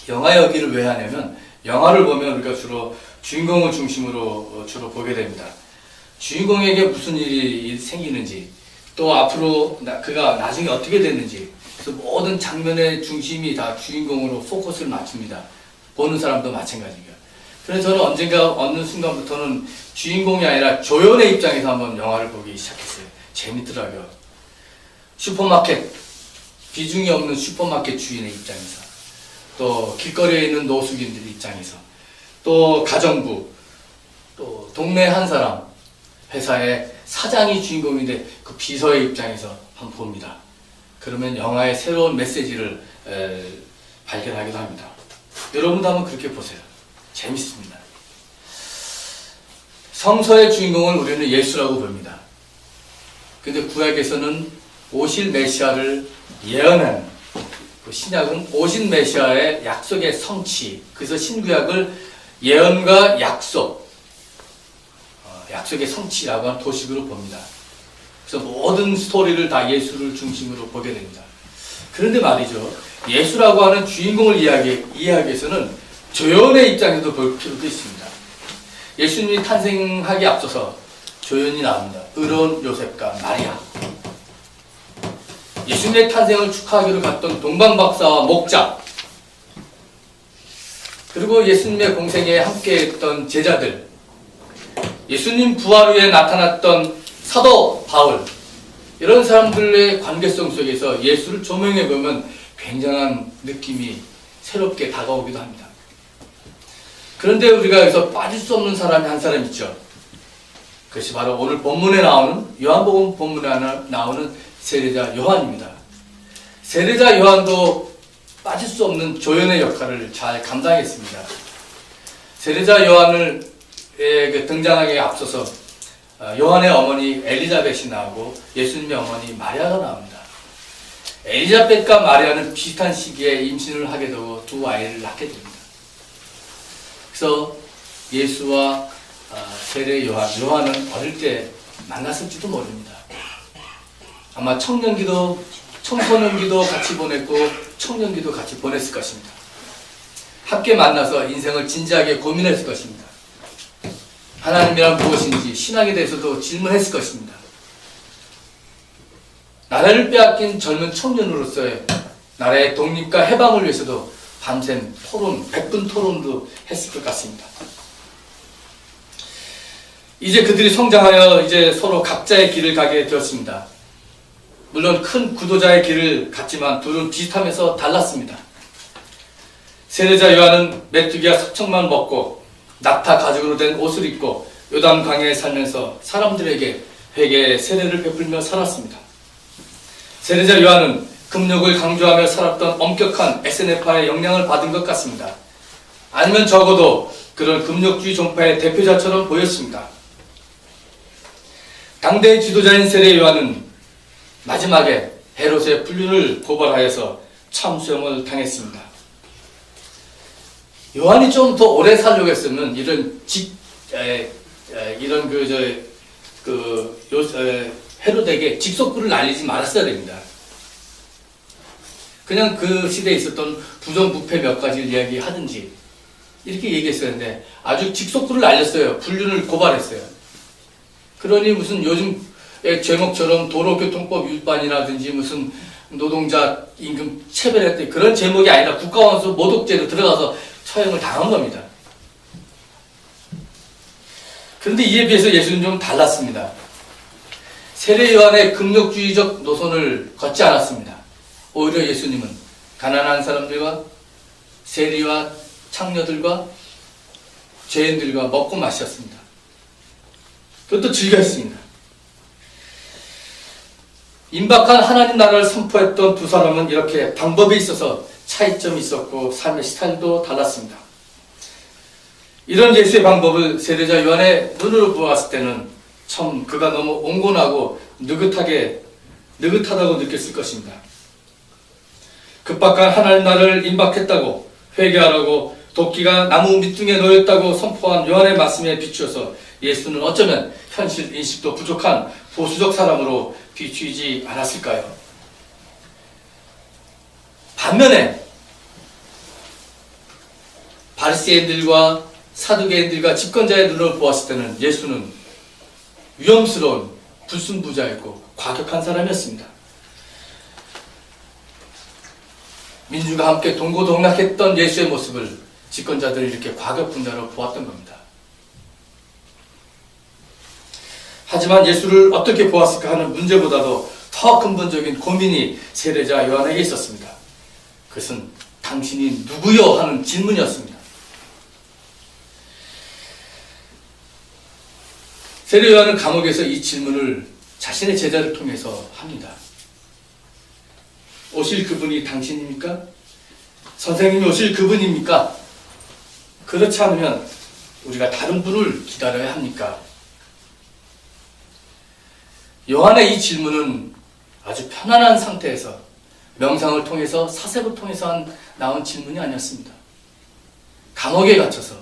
영화 여기를 왜 하냐면 영화를 보면 우리가 주로 주인공을 중심으로 주로 보게 됩니다. 주인공에게 무슨 일이 생기는지 또 앞으로 그가 나중에 어떻게 됐는지 그래서 모든 장면의 중심이 다 주인공으로 포커스를 맞춥니다. 보는 사람도 마찬가지고요. 그래서 저는 언젠가 어느 순간부터는 주인공이 아니라 조연의 입장에서 한번 영화를 보기 시작했어요. 재밌더라고요. 슈퍼마켓, 비중이 없는 슈퍼마켓 주인의 입장에서 또 길거리에 있는 노숙인들 입장에서 또 가정부, 또 동네 한 사람, 회사의 사장이 주인공인데 그 비서의 입장에서 한번 봅니다. 그러면 영화의 새로운 메시지를 발견하기도 합니다. 여러분도 한번 그렇게 보세요. 재밌습니다. 성서의 주인공을 우리는 예수라고 봅니다. 근데 구약에서는 오실 메시아를 예언한, 그 신약은 오신 메시아의 약속의 성취, 그래서 신구약을 예언과 약속, 약속의 성취라고 하는 도식으로 봅니다. 그래서 모든 스토리를 다 예수를 중심으로 보게 됩니다. 그런데 말이죠, 예수라고 하는 주인공을 이해하기 위해서는 조연의 입장에서도 볼 필요도 있습니다. 예수님이 탄생하기 앞서서 조연이 나옵니다. 의로운 요셉과 마리아. 예수님의 탄생을 축하하기로 갔던 동방박사와 목자, 그리고 예수님의 공생에 함께했던 제자들, 예수님 부활 후에 나타났던 사도 바울, 이런 사람들의 관계성 속에서 예수를 조명해 보면 굉장한 느낌이 새롭게 다가오기도 합니다. 그런데 우리가 여기서 빠질 수 없는 사람이 한 사람 있죠. 그것이 바로 오늘 본문에 나오는, 요한복음 본문에 나오는 세례자 요한입니다. 세례자 요한도 빠질 수 없는 조연의 역할을 잘 감당했습니다. 세례자 요한을 등장하기에 앞서서 요한의 어머니 엘리자벳이 나오고 예수님의 어머니 마리아가 나옵니다. 엘리자벳과 마리아는 비슷한 시기에 임신을 하게 되고 두 아이를 낳게 됩니다. 그래서 예수와 세례 요한은 어릴 때 만났을지도 모릅니다. 아마 청소년기도 같이 보냈고 청년기도 같이 보냈을 것입니다. 함께 만나서 인생을 진지하게 고민했을 것입니다. 하나님이란 무엇인지 신앙에 대해서도 질문했을 것입니다. 나라를 빼앗긴 젊은 청년으로서의 나라의 독립과 해방을 위해서도 밤샘 토론, 100분 토론도 했을 것 같습니다. 이제 그들이 성장하여 이제 서로 각자의 길을 가게 되었습니다. 물론 큰 구도자의 길을 갔지만 둘은 비슷하면서 달랐습니다. 세례자 요한은 메뚜기와 석청만 먹고 낙타 가죽으로 된 옷을 입고 요단 강야에 살면서 사람들에게 회개의 세례를 베풀며 살았습니다. 세례자 요한은 금욕을 강조하며 살았던 엄격한 SNF파의 영향을 받은 것 같습니다. 아니면 적어도 그런 금욕주의 종파의 대표자처럼 보였습니다. 당대의 지도자인 세례 요한은 마지막에 헤롯의 불륜을 고발하여서 참수형을 당했습니다. 요한이 좀 더 오래 살려고 했으면 헤롯에게 직속구를 날리지 말았어야 됩니다. 그냥 그 시대에 있었던 부정부패 몇 가지를 이야기하든지 이렇게 얘기했어야 했는데 아주 직속구를 날렸어요. 불륜을 고발했어요. 그러니 무슨 요즘 제목처럼 도로교통법 위반이라든지 무슨 노동자 임금 체벌했던 그런 제목이 아니라 국가원수 모독죄로 들어가서 처형을 당한 겁니다. 그런데 이에 비해서 예수는 좀 달랐습니다. 세례 요한의 금욕주의적 노선을 걷지 않았습니다. 오히려 예수님은 가난한 사람들과 세리와 창녀들과 죄인들과 먹고 마셨습니다. 그것도 즐겼습니다. 임박한 하나님 나라를 선포했던 두 사람은 이렇게 방법에 있어서 차이점이 있었고 삶의 스타일도 달랐습니다. 이런 예수의 방법을 세례자 요한의 눈으로 보았을 때는 참 그가 너무 온건하고 느긋하다고 느꼈을 것입니다. 급박한 하나님 나라를 임박했다고 회개하라고 도끼가 나무 밑둥에 놓였다고 선포한 요한의 말씀에 비추어서 예수는 어쩌면 현실 인식도 부족한 보수적 사람으로 비추이지 않았을까요? 반면에 바리새인들과 사두개인들과 집권자의 눈으로 보았을 때는 예수는 위험스러운 불순부자였고 과격한 사람이었습니다. 민주가 함께 동고동락했던 예수의 모습을 집권자들이 이렇게 과격분자로 보았던 겁니다. 하지만 예수를 어떻게 보았을까 하는 문제보다도 더 근본적인 고민이 세례자 요한에게 있었습니다. 그것은 당신이 누구요? 하는 질문이었습니다. 세례 요한은 감옥에서 이 질문을 자신의 제자를 통해서 합니다. 오실 그분이 당신입니까? 선생님이 오실 그분입니까? 그렇지 않으면 우리가 다른 분을 기다려야 합니까? 요한의 이 질문은 아주 편안한 상태에서 명상을 통해서 사색을 통해서 나온 질문이 아니었습니다. 감옥에 갇혀서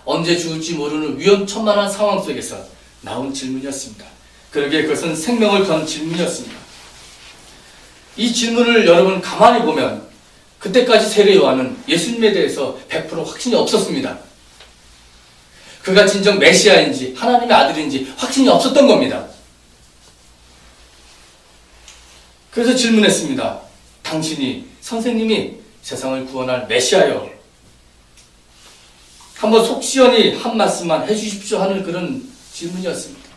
언제 죽을지 모르는 위험천만한 상황 속에서 나온 질문이었습니다. 그러기에 그것은 생명을 건 질문이었습니다. 이 질문을 여러분 가만히 보면 그때까지 세례 요한은 예수님에 대해서 100% 확신이 없었습니다. 그가 진정 메시아인지 하나님의 아들인지 확신이 없었던 겁니다. 그래서 질문했습니다. 당신이 선생님이 세상을 구원할 메시아요. 한번 속 시원히 한 말씀만 해주십시오 하는 그런 질문이었습니다.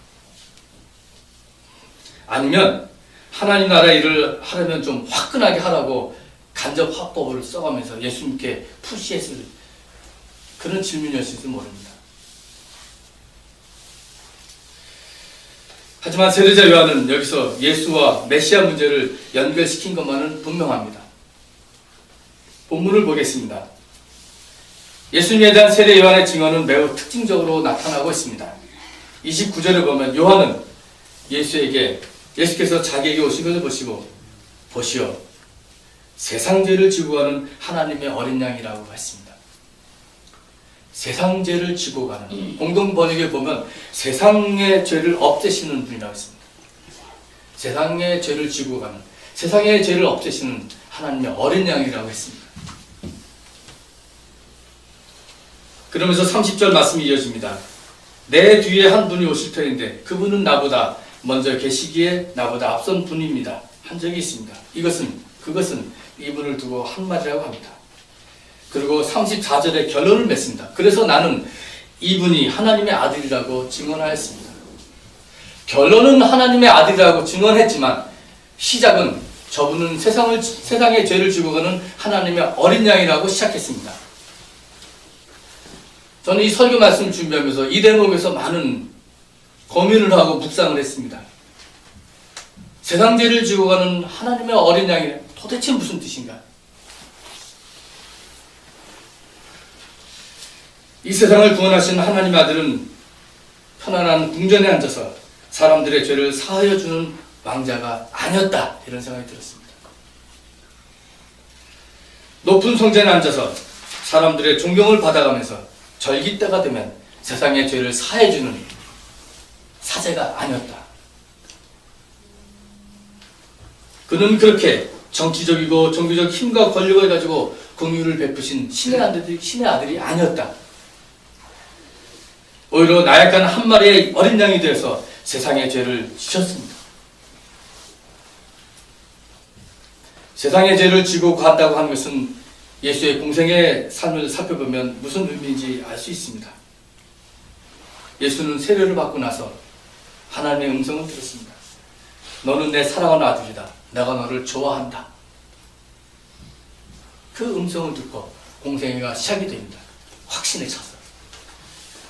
아니면 하나님 나라 일을 하려면 좀 화끈하게 하라고 간접 화법을 써가면서 예수님께 푸시했을 그런 질문이었을지 모릅니다. 하지만 세례자 요한은 여기서 예수와 메시아 문제를 연결시킨 것만은 분명합니다. 본문을 보겠습니다. 예수님에 대한 세례 요한의 증언은 매우 특징적으로 나타나고 있습니다. 29절을 보면 요한은 예수께서 자기에게 오신 것을 보시고 보시오 세상 죄를 지고 가는 하나님의 어린 양이라고 했습니다. 세상 죄를 지고 가는, 공동 번역에 보면 세상의 죄를 없애시는 분이라고 했습니다. 세상의 죄를 지고 가는, 세상의 죄를 없애시는 하나님의 어린 양이라고 했습니다. 그러면서 30절 말씀이 이어집니다. 내 뒤에 한 분이 오실 터인데 그분은 나보다 먼저 계시기에 나보다 앞선 분입니다. 한 적이 있습니다. 그것은 이분을 두고 한마디라고 합니다. 그리고 34절에 결론을 맺습니다. 그래서 나는 이분이 하나님의 아들이라고 증언하였습니다. 결론은 하나님의 아들이라고 증언했지만 시작은 저분은 세상의 죄를 지고 가는 하나님의 어린 양이라고 시작했습니다. 저는 이 설교 말씀을 준비하면서 이 대목에서 많은 고민을 하고 묵상을 했습니다. 세상 죄를 지고 가는 하나님의 어린 양이 도대체 무슨 뜻인가? 이 세상을 구원하신 하나님의 아들은 편안한 궁전에 앉아서 사람들의 죄를 사하여 주는 왕자가 아니었다. 이런 생각이 들었습니다. 높은 성전에 앉아서 사람들의 존경을 받아가면서 절기 때가 되면 세상의 죄를 사해 주는 사제가 아니었다. 그는 그렇게 정치적이고 종교적 힘과 권력을 가지고 긍휼을 베푸신 신의 아들이 아니었다. 오히려 나약한 한 마리의 어린 양이 되어서 세상의 죄를 지셨습니다. 세상의 죄를 지고 간다고 하는 것은 예수의 공생의 삶을 살펴보면 무슨 의미인지 알 수 있습니다. 예수는 세례를 받고 나서 하나님의 음성을 들었습니다. 너는 내 사랑하는 아들이다. 내가 너를 좋아한다. 그 음성을 듣고 공생애가 시작이 됩니다. 확신에 차서.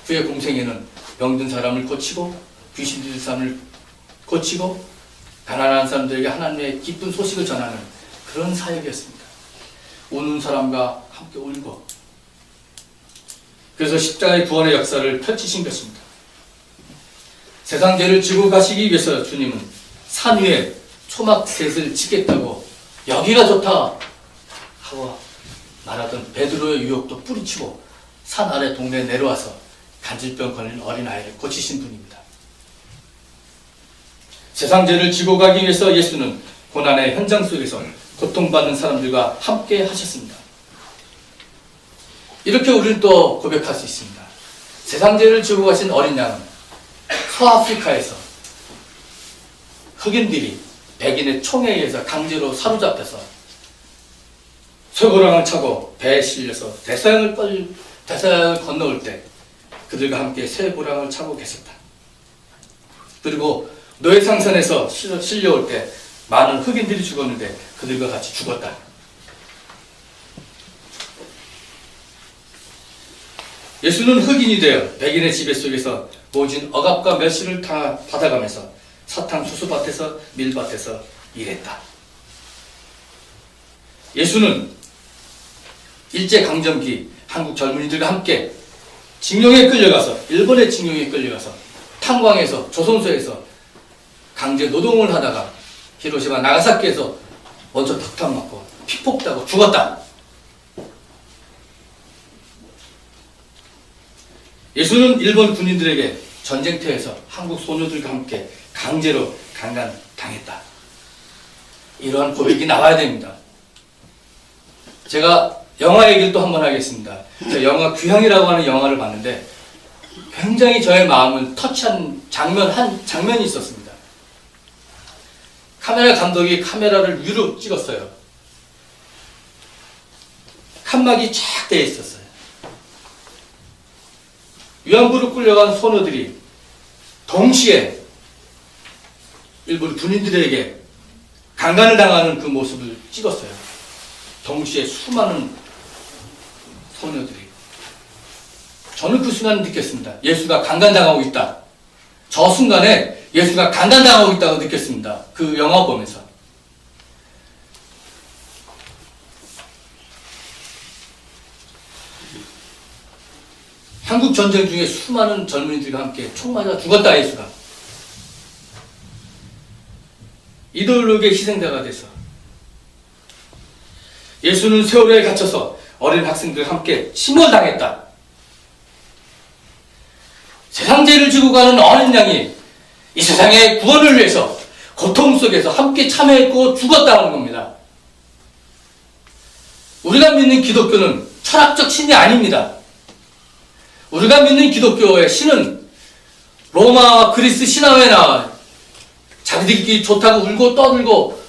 그의 공생애는 병든 사람을 고치고 귀신 들린 사람을 고치고 가난한 사람들에게 하나님의 기쁜 소식을 전하는 그런 사역이었습니다. 우는 사람과 함께 울고 그래서 십자가의 구원의 역사를 펼치신 것입니다. 세상 죄를 지고 가시기 위해서 주님은 산 위에 초막셋을 치겠다고 여기가 좋다 하고 말하던 베드로의 유혹도 뿌리치고 산 아래 동네에 내려와서 간질병 걸린 어린아이를 고치신 분입니다. 세상 죄를 지고 가기 위해서 예수는 고난의 현장 속에서 고통받는 사람들과 함께 하셨습니다. 이렇게 우리는 또 고백할 수 있습니다. 세상 죄를 지고 가신 어린 양은 서아프리카에서 흑인들이 백인의 총에 의해서 강제로 사로잡혀서 쇠고랑을 차고 배에 실려서 대서양을 건너올 때 그들과 함께 쇠고랑을 차고 계셨다. 그리고 노예상선에서 실려올 때 많은 흑인들이 죽었는데 그들과 같이 죽었다. 예수는 흑인이 되어 백인의 지배 속에서 모진 억압과 멸시를 다 받아가면서 사탕수수밭에서 밀밭에서 일했다. 예수는 일제강점기 한국 젊은이들과 함께 징용에 끌려가서 일본의 징용에 끌려가서 탄광에서 조선소에서 강제 노동을 하다가 히로시마 나가사키에서 먼저 턱탕 맞고 피폭당하고 죽었다. 예수는 일본 군인들에게 전쟁터에서 한국 소녀들과 함께 강제로 강간당했다. 이러한 고백이 나와야 됩니다. 제가 영화 얘기를 또 한번 하겠습니다. 제가 영화 귀향이라고 하는 영화를 봤는데 굉장히 저의 마음을 터치한 한 장면이 있었습니다. 카메라 감독이 카메라를 위로 찍었어요. 칸막이 쫙 되어 있었어요. 위안부로 끌려간 소녀들이 동시에 일본 군인들에게 강간을 당하는 그 모습을 찍었어요. 동시에 수많은 소녀들이. 저는 그 순간 느꼈습니다. 예수가 강간당하고 있다. 저 순간에 예수가 강간당하고 있다고 느꼈습니다. 그 영화 보면서. 한국 전쟁 중에 수많은 젊은이들과 함께 총 맞아 죽었다. 예수가 이데올로기의 희생자가 돼서 예수는 세월호에 갇혀서 어린 학생들과 함께 침몰당했다. 세상 죄를 지고 가는 어린 양이 이 세상의 구원을 위해서 고통 속에서 함께 참여했고 죽었다는 겁니다. 우리가 믿는 기독교는 철학적 신이 아닙니다. 우리가 믿는 기독교의 신은 로마와 그리스 신화에나 자기들끼리 좋다고 울고 떠들고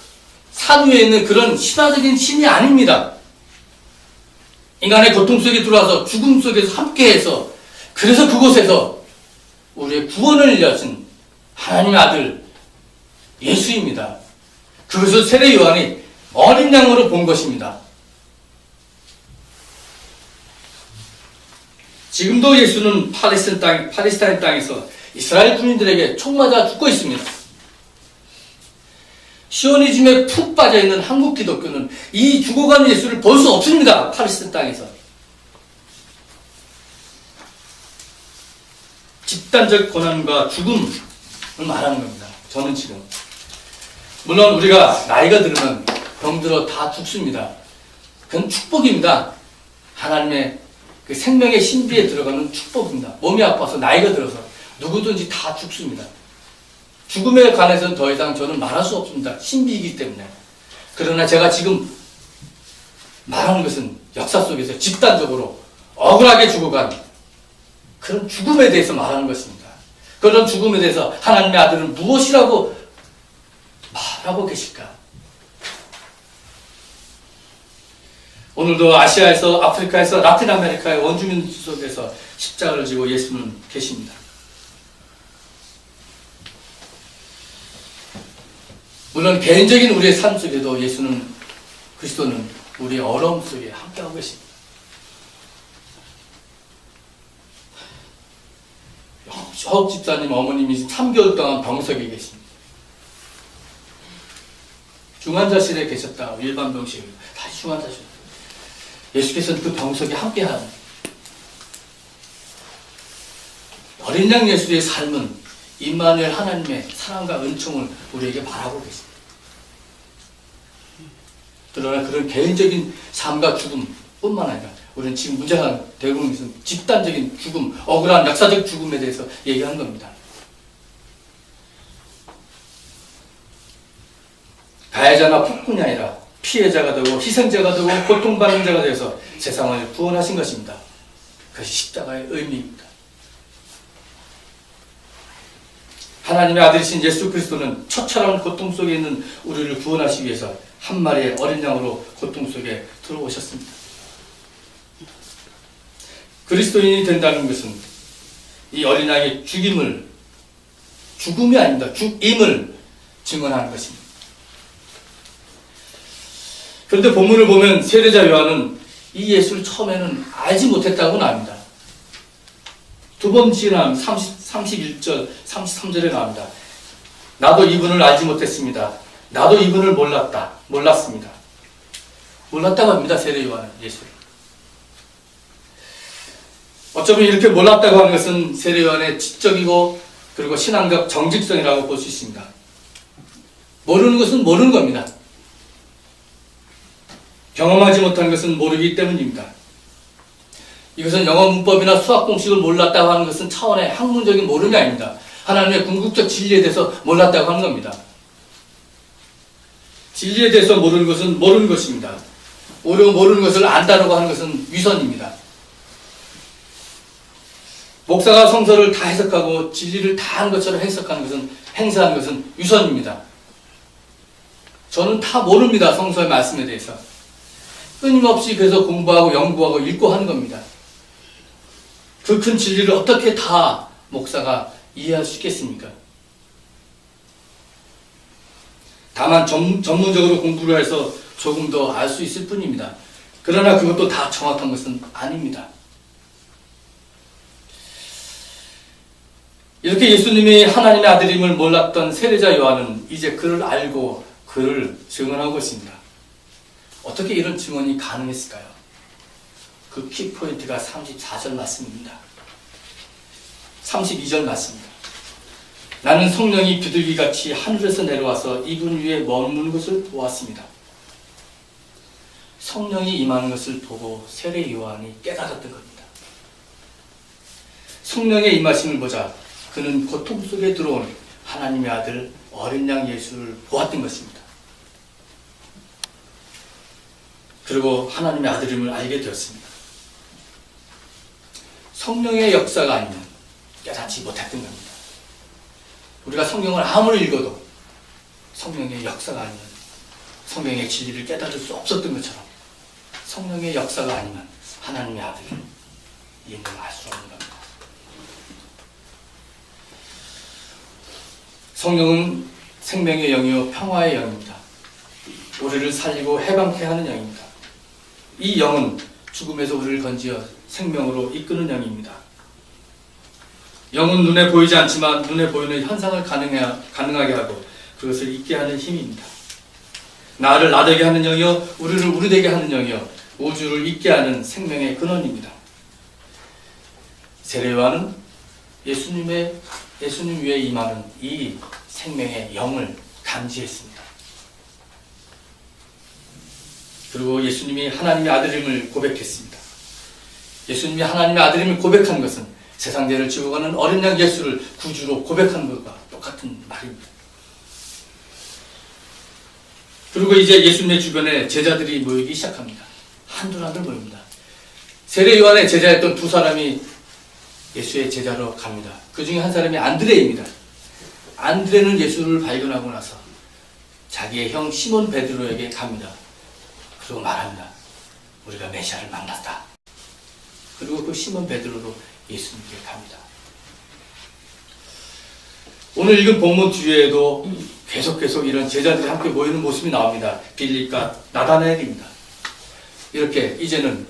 산 위에 있는 그런 신화적인 신이 아닙니다. 인간의 고통 속에 들어와서 죽음 속에서 함께해서 그래서 그곳에서 우리의 구원을 여신 하나님의 아들 예수입니다. 그것을 세례 요한이 어린 양으로 본 것입니다. 지금도 예수는 팔레스타인 땅에서 이스라엘 군인들에게 총 맞아 죽고 있습니다. 시오니즘에 푹 빠져있는 한국 기독교는 이 죽어가는 예수를 볼 수 없습니다. 팔레스타인 땅에서. 집단적 고난과 죽음을 말하는 겁니다. 저는 지금. 물론 우리가 나이가 들으면 병들어 다 죽습니다. 그건 축복입니다. 하나님의 그 생명의 신비에 들어가는 축복입니다. 몸이 아파서 나이가 들어서 누구든지 다 죽습니다. 죽음에 관해서는 더 이상 저는 말할 수 없습니다. 신비이기 때문에. 그러나 제가 지금 말하는 것은 역사 속에서 집단적으로 억울하게 죽어간 그런 죽음에 대해서 말하는 것입니다. 그런 죽음에 대해서 하나님의 아들은 무엇이라고 말하고 계실까? 오늘도 아시아에서, 아프리카에서, 라틴 아메리카의 원주민 속에서 십자가를 지고 예수는 계십니다. 물론 개인적인 우리의 삶 속에도 예수는, 그리스도는 우리의 어려움 속에 함께하고 계십니다. 허욱 집사님 어머님이 3개월 동안 병석에 계십니다. 중환자실에 계셨다. 일반 병실 다시 중환자실. 예수께서는 그 병석에 함께하는 어린 양 예수의 삶은 임마누엘 하나님의 사랑과 은총을 우리에게 말하고 계십니다. 그러나 그런 개인적인 삶과 죽음뿐만 아니라 우리는 지금 문제가 되고 있는 것은 집단적인 죽음, 억울한 역사적 죽음에 대해서 얘기하는 겁니다. 가해자나 폭군이 아니라 피해자가 되고 희생자가 되고 고통받는 자가 되어서 세상을 구원하신 것입니다. 그것이 십자가의 의미입니다. 하나님의 아들이신 예수 그리스도는 처참한 고통 속에 있는 우리를 구원하시기 위해서 한 마리의 어린 양으로 고통 속에 들어오셨습니다. 그리스도인이 된다는 것은 이 어린 양의 죽음이 아닙니다. 죽임을 증언하는 것입니다. 그런데 본문을 보면 세례자 요한은 이 예수를 처음에는 알지 못했다고는 합니다. 두 번 지나면 31절, 33절에 나옵니다. 나도 이분을 알지 못했습니다. 나도 이분을 몰랐습니다. 몰랐다고 합니다. 세례 요한은 예수를. 어쩌면 이렇게 몰랐다고 하는 것은 세례 요한의 지적이고 그리고 신앙적 정직성이라고 볼 수 있습니다. 모르는 것은 모르는 겁니다. 경험하지 못한 것은 모르기 때문입니다. 이것은 영어 문법이나 수학 공식을 몰랐다고 하는 것은 차원의 학문적인 모름이 아닙니다. 하나님의 궁극적 진리에 대해서 몰랐다고 하는 겁니다. 진리에 대해서 모르는 것은 모르는 것입니다. 오히려 모르는 것을 안다라고 하는 것은 위선입니다. 목사가 성서를 다 해석하고 진리를 다 한 것처럼 행사하는 것은 위선입니다. 저는 다 모릅니다. 성서의 말씀에 대해서. 끊임없이 그래서 공부하고 연구하고 읽고 하는 겁니다. 그 큰 진리를 어떻게 다 목사가 이해할 수 있겠습니까? 다만 전문적으로 공부를 해서 조금 더 알 수 있을 뿐입니다. 그러나 그것도 다 정확한 것은 아닙니다. 이렇게 예수님이 하나님의 아들임을 몰랐던 세례자 요한은 이제 그를 알고 그를 증언하고 있습니다. 어떻게 이런 증언이 가능했을까요? 그 키포인트가 34절 말씀입니다. 32절 말씀입니다. 나는 성령이 비둘기같이 하늘에서 내려와서 이분 위에 머무는 것을 보았습니다. 성령이 임하는 것을 보고 세례 요한이 깨달았던 겁니다. 성령의 임하심을 보자 그는 고통 속에 들어온 하나님의 아들 어린 양 예수를 보았던 것입니다. 그리고 하나님의 아들임을 알게 되었습니다. 성령의 역사가 아니면 깨닫지 못했던 겁니다. 우리가 성경을 아무리 읽어도 성령의 역사가 아니면 성령의 진리를 깨달을 수 없었던 것처럼 성령의 역사가 아니면 하나님의 아들을 알 수 없는 겁니다. 성령은 생명의 영이요 평화의 영입니다. 우리를 살리고 해방케 하는 영입니다. 이 영은 죽음에서 우리를 건지어 생명으로 이끄는 영입니다. 영은 눈에 보이지 않지만 눈에 보이는 현상을 가능하게 하고 그것을 있게 하는 힘입니다. 나를 나되게 하는 영이요 우리를 우리되게 하는 영이요 우주를 있게 하는 생명의 근원입니다. 세례 요한은 예수님 위에 임하는 이 생명의 영을 감지했습니다. 그리고 예수님이 하나님의 아들임을 고백했습니다. 예수님이 하나님의 아들임을 고백한 것은 세상 죄를 지고 가는 어린 양 예수를 구주로 고백한 것과 똑같은 말입니다. 그리고 이제 예수님의 주변에 제자들이 모이기 시작합니다. 한둘한둘 모입니다. 세례 요한의 제자였던 두 사람이 예수의 제자로 갑니다. 그 중에 한 사람이 안드레입니다. 안드레는 예수를 발견하고 나서 자기의 형 시몬 베드로에게 갑니다. 그리고 말합니다. 우리가 메시아를 만났다. 그리고 그 시몬 베드로로 예수님께 갑니다. 오늘 읽은 본문 뒤에도 계속 이런 제자들이 함께 모이는 모습이 나옵니다. 빌립과 나다나엘입니다. 이렇게 이제는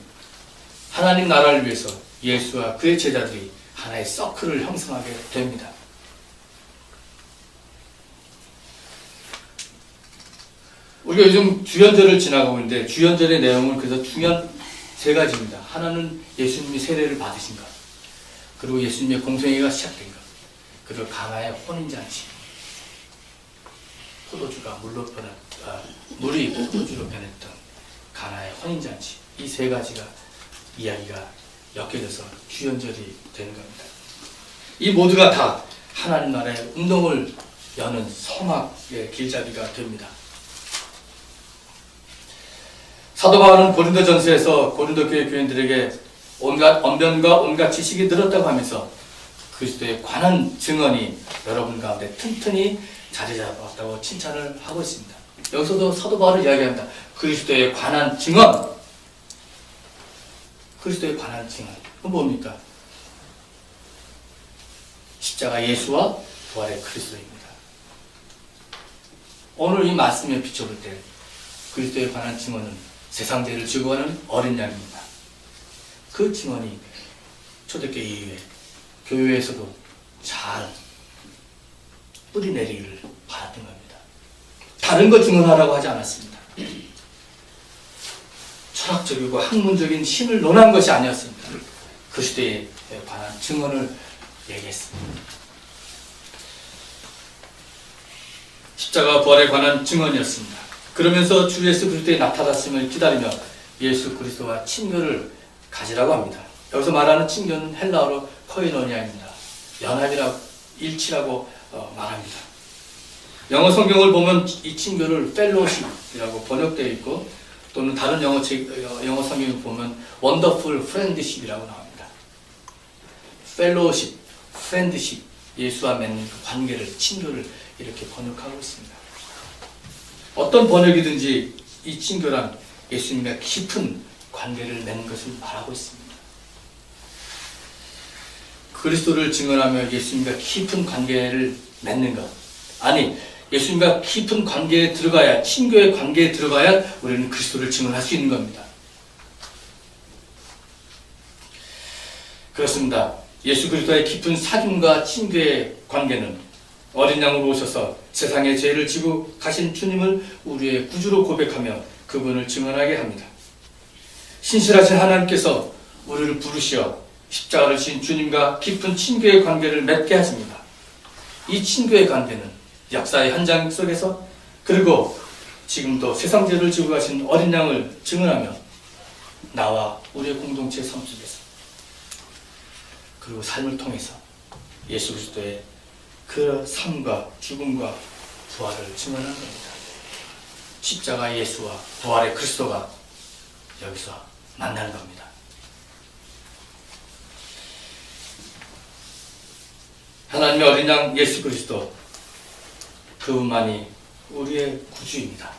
하나님 나라를 위해서 예수와 그의 제자들이 하나의 서클을 형성하게 됩니다. 우리가 요즘 주연절을 지나가고 있는데 주연절의 내용은 그래서 중요한 세 가지입니다. 하나는 예수님이 세례를 받으신 것, 그리고 예수님의 공생애가 시작된 것, 그리고 가나의 혼인잔치, 물이 포도주로 변했던 가나의 혼인잔치, 이 세 가지가 이야기가 엮여져서 주연절이 되는 겁니다. 이 모두가 다 하나님 나라의 운동을 여는 서막의 길잡이가 됩니다. 사도 바울은 고린도 전서에서 고린도 교회 교인들에게 온갖 언변과 온갖 지식이 늘었다고 하면서 그리스도에 관한 증언이 여러분 가운데 튼튼히 자리 잡았다고 칭찬을 하고 있습니다. 여기서도 사도 바울을 이야기합니다. 그리스도에 관한 증언. 그리스도에 관한 증언. 그건 뭡니까? 십자가 예수와 부활의 그리스도입니다. 오늘 이 말씀에 비춰볼 때 그리스도에 관한 증언은 세상 죄를 지고 가는 어린 양입니다. 그 증언이 초대교회 이후에 교회에서도 잘 뿌리 내리기를 바랐던 겁니다. 다른 거 증언하라고 하지 않았습니다. 철학적이고 학문적인 신을 논한 것이 아니었습니다. 그리스도에 관한 증언을 얘기했습니다. 십자가 부활에 관한 증언이었습니다. 그러면서 주 예수 그리스도의 나타났음을 기다리며 예수 그리스도와 친교를 가지라고 합니다. 여기서 말하는 친교는 헬라어로 코이노니아입니다. 연합이라고, 일치라고 말합니다. 영어 성경을 보면 이 친교를 펠로십이라고 번역되어 있고 또는 다른 영어 성경을 보면 원더풀 프렌드십이라고 나옵니다. 펠로십, 프렌드십, 예수와 맺는 그 관계를, 친교를 이렇게 번역하고 있습니다. 어떤 번역이든지 이 친교란 예수님과 깊은 관계를 맺는 것을 말하고 있습니다. 그리스도를 증언하며 예수님과 깊은 관계를 맺는 것. 아니, 예수님과 깊은 관계에 들어가야, 친교의 관계에 들어가야 우리는 그리스도를 증언할 수 있는 겁니다. 그렇습니다. 예수 그리스도의 깊은 사귐과 친교의 관계는 어린 양으로 오셔서 세상의 죄를 지고 가신 주님을 우리의 구주로 고백하며 그분을 증언하게 합니다. 신실하신 하나님께서 우리를 부르시어 십자가를 지신 주님과 깊은 친교의 관계를 맺게 하십니다. 이 친교의 관계는 역사의 현장 속에서 그리고 지금도 세상 죄를 지고 가신 어린 양을 증언하며 나와 우리의 공동체 삶 속에서 그리고 삶을 통해서 예수 그리스도의 그 삶과 죽음과 부활을 증언하는 겁니다. 십자가 예수와 부활의 그리스도가 여기서 만나는 겁니다. 하나님의 어린 양 예수 그리스도 그분만이 우리의 구주입니다.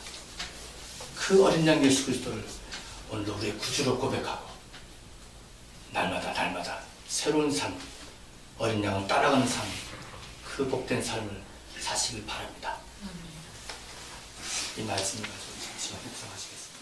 그 어린 양 예수 그리스도를 오늘도 우리의 구주로 고백하고 날마다 새로운 삶, 어린 양을 따라가는 삶, 그 복된 삶을 사시길 바랍니다. 이 말씀을 가지고 잠시 묵상하시겠습니다.